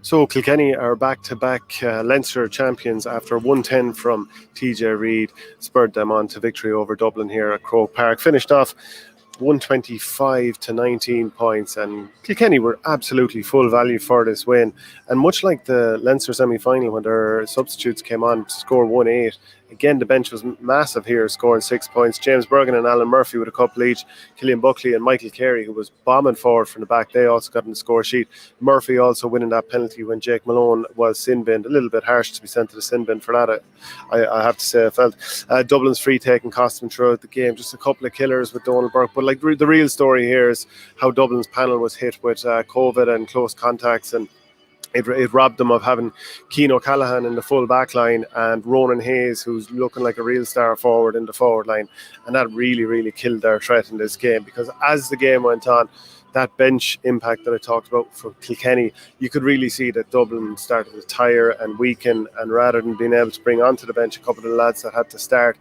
So Kilkenny are back-to-back Leinster champions after 110 from TJ Reid, spurred them on to victory over Dublin here at Croke Park. Finished off 125 to 19 points, and Kilkenny were absolutely full value for this win. And much like the Leinster semi-final when their substitutes came on to score 1-8, again the bench was massive here, scoring 6 points. James Bergen and Alan Murphy with a couple each. Killian Buckley and Michael Carey, who was bombing forward from the back, they also got in the score sheet. Murphy also winning that penalty when Jake Malone was sin-binned. A little bit harsh to be sent to the sin bin for that, I have to say. I felt Dublin's free taking cost them throughout the game. Just a couple of killers with Donald Burke, but like the real story here is how Dublin's panel was hit with COVID and close contacts, and it robbed them of having Cian O'Callaghan in the full back line and Ronan Hayes, who's looking like a real star forward in the forward line. And that really killed their threat in this game, because as the game went on, that bench impact that I talked about for Kilkenny, you could really see that Dublin started to tire and weaken, and rather than being able to bring onto the bench a couple of the lads that had to start,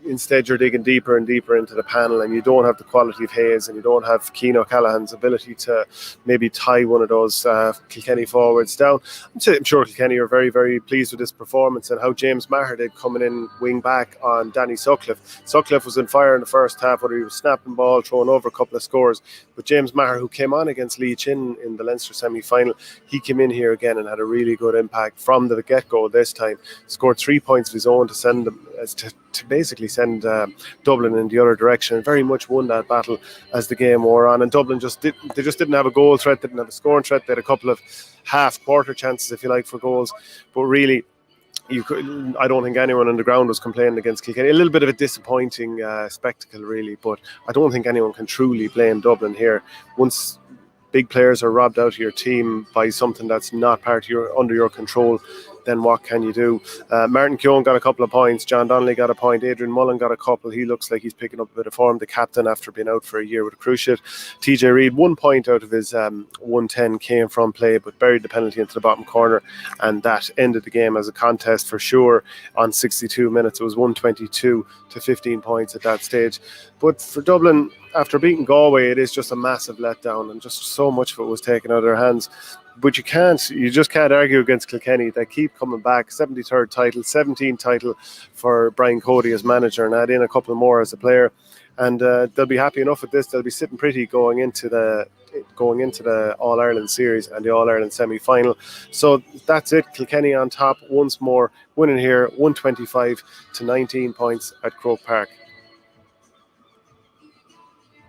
instead you're digging deeper and deeper into the panel, and you don't have the quality of Hayes, and you don't have Cian O'Callaghan's ability to maybe tie one of those Kilkenny forwards down. I'm sure Kilkenny are very pleased with this performance and how James Maher did coming in wing back on Danny Sutcliffe. Sutcliffe was on fire in the first half, where he was snapping ball, throwing over a couple of scores, but James Maher, who came on against Lee Chin in the Leinster semi-final, he came in here again and had a really good impact from the get-go this time. Scored 3 points of his own to send them to basically send Dublin in the other direction, and very much won that battle as the game wore on. And Dublin just didn't have a goal threat, didn't have a scoring threat. They had a couple of half-quarter chances, if you like, for goals, but really I don't think anyone on the ground was complaining against Kilkenny. A little bit of a disappointing spectacle, really, but I don't think anyone can truly blame Dublin here. Once big players are robbed out of your team by something that's not under your control, then what can you do? Martin Keown got a couple of points. John Donnelly got a point. Adrian Mullen got a couple. He looks like he's picking up a bit of form, the captain, after being out for a year with a cruciate. TJ Reid, 1 point out of his 110 came from play, but buried the penalty into the bottom corner, and that ended the game as a contest for sure. On 62 minutes, it was 122 to 15 points at that stage. But for Dublin, after beating Galway, it is just a massive letdown, and just so much of it was taken out of their hands. But you just can't argue against Kilkenny. They keep coming back. 73rd title, 17th title for Brian Cody as manager, and add in a couple more as a player. And they'll be happy enough with this. They'll be sitting pretty going into the All-Ireland series and the All-Ireland semi-final. So that's it. Kilkenny on top once more, winning here 125 to 19 points at Croke Park.